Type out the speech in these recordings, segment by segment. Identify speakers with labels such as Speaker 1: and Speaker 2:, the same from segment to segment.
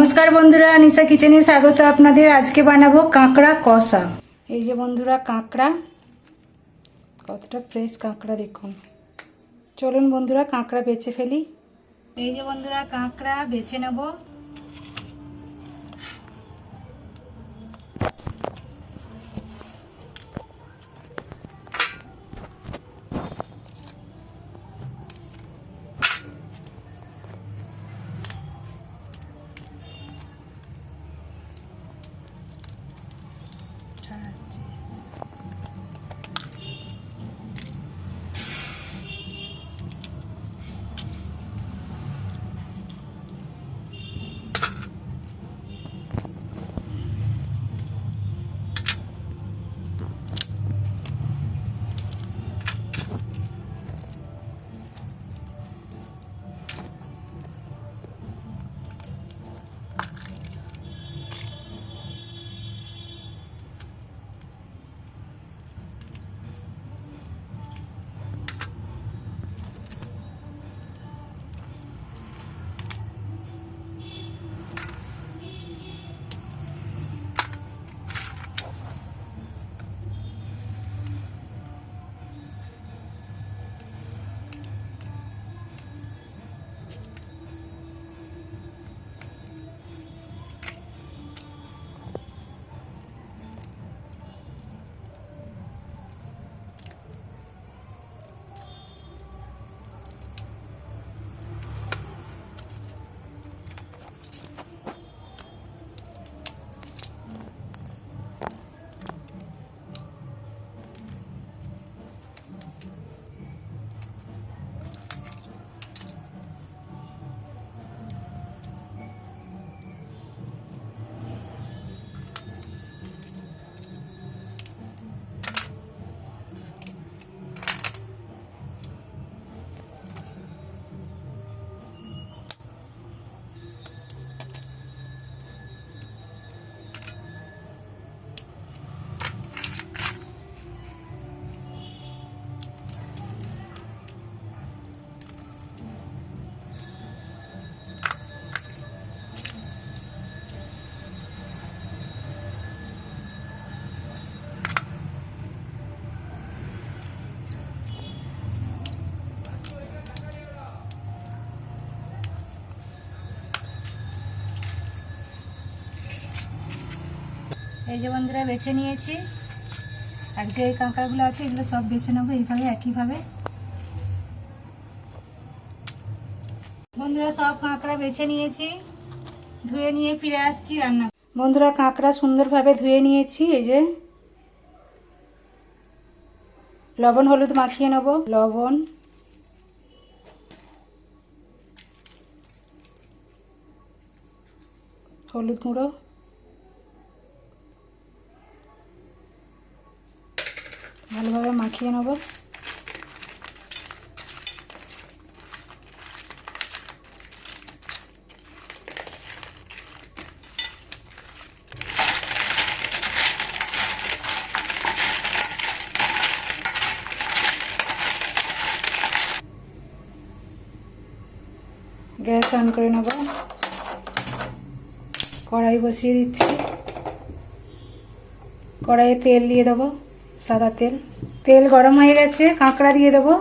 Speaker 1: নমস্কার বন্ধুরা, নিশা কিচেনে স্বাগত আপনাদের। আজকে বানাবো কাঁকড়া কষা। এই যে বন্ধুরা কাঁকড়া, কতটা ফ্রেশ কাঁকড়া দেখুন। চলুন বন্ধুরা কাঁকড়া বেছে ফেলি। এই যে বন্ধুরা কাঁকড়া বেছে নেব। এই যে বন্ধুরা বেছে নিয়েছি। আর যে কাঁকড়াগুলো আছে এগুলো সব বেছে নেবো এইভাবে, একইভাবে। বন্ধুরা সব কাঁকড়া বেছে নিয়েছি, ধুয়ে নিয়ে ফিরে আসছি রান্না। বন্ধুরা কাঁকড়া সুন্দরভাবে ধুয়ে নিয়েছি। এই যে লবণ হলুদ মাখিয়ে নেব। লবণ, হলুদ গুঁড়ো, ভালোভাবে মাখিয়ে নেব। গ্যাস অন করে নেব। কড়াই বসিয়ে দিচ্ছি। কড়াইয়ে তেল দিয়ে দেবো, সাদা তেল। তেল গরম হয়ে গেছে, কাঁকড়া দিয়ে দেবো।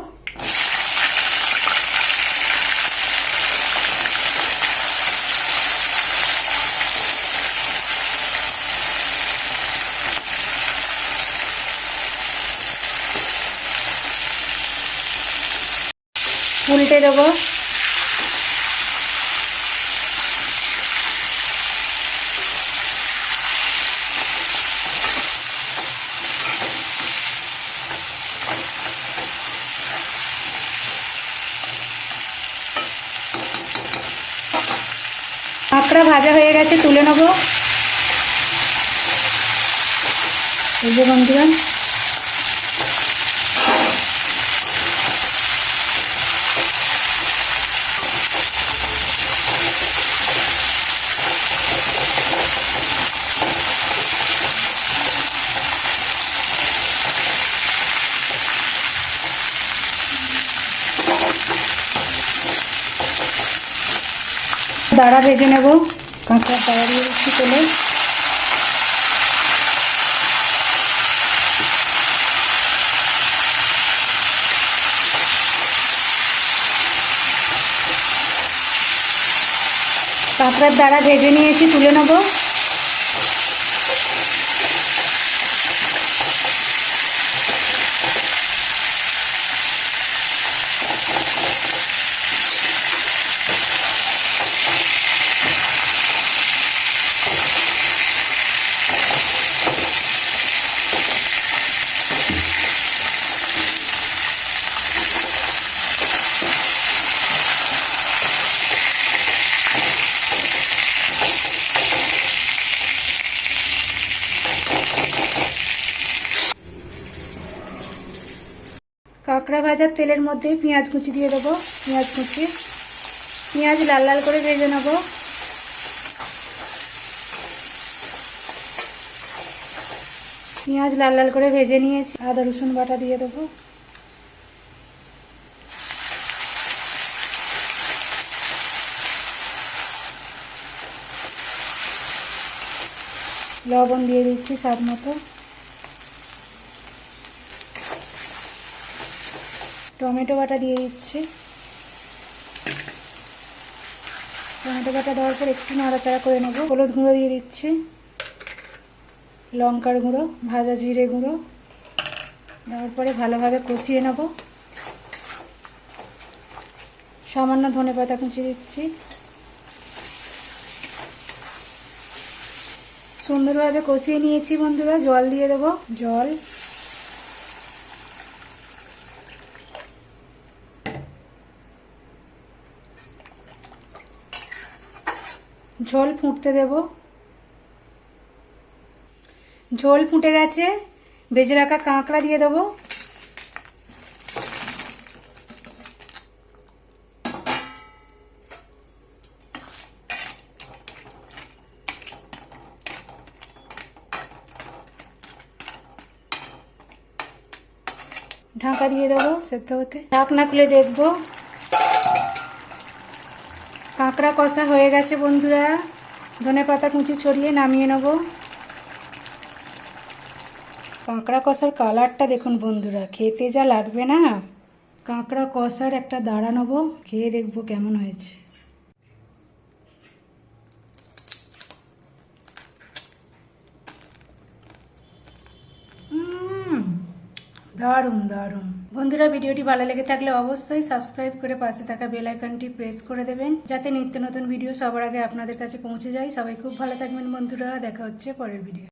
Speaker 1: উল্টে দেবো। কাঁকড়া ভাজা হয়ে গেছে, তুলে নেব। এই যে বন্ধুরা দাঁড়া ভেজে নেব। কাঁকড়ার দাঁড়া দিয়ে দিচ্ছি তেলে। কাঁকড়ার দাঁড়া ভেজে নিয়েছি, তুলে নেব। কাঁকড়া ভাজার তেলের মধ্যে পেঁয়াজ কুচি দিয়ে দেবো। পেঁয়াজ কুচি, পেঁয়াজ লাল লাল করে ভেজে নেব। পেঁয়াজ লাল লাল করে ভেজে নিয়েছি। আদা রসুন বাটা দিয়ে দেবো। লবণ দিয়ে দিচ্ছি স্বাদ মতো। টমেটো বাটা দিয়ে দিচ্ছি। টমেটো বাটা দেওয়ার পর একটু নাড়াচাড়া করে নেব। হলুদ গুঁড়ো দিয়ে দিচ্ছি, লঙ্কার গুঁড়ো, ভাজা জিরে গুঁড়ো দেওয়ার পরে ভালোভাবে কষিয়ে নেব। সামান্য ধনেপাতা কুচি দিচ্ছি। সুন্দরভাবে কষিয়ে নিয়েছি বন্ধুরা। জল দিয়ে দেবো। জল, ঝোল ফুটতে দেব। ঝোল ফুটে গেছে, ভেজে রাখা কাঁকড়া দিয়ে দেবো। ঢাকা দিয়ে দেবো সেদ্ধ হতে। ঢাকনা খুলে দেখবো। কাঁকড়া কষা হয়ে গেছে বন্ধুরা। ধনেপাতা কুচি ছড়িয়ে নামিয়ে নেব। কাঁকড়া কষার কালারটা দেখুন বন্ধুরা, খেতে যা লাগবে না। কাঁকড়া কষার একটা দাঁড়া নেবো, খেয়ে দেখবো কেমন হয়েছে। দারুণ দারুণ বন্ধুরা। ভিডিওটি ভালো লেগে থাকলে অবশ্যই সাবস্ক্রাইব করে পাশে থাকা বেল আইকনটি প্রেস করে দেবেন, যাতে নিত্য নতুন ভিডিও সবার আগে আপনাদের কাছে পৌঁছে যায়। সবাই খুব ভালো থাকবেন বন্ধুরা। দেখা হচ্ছে পরের ভিডিও।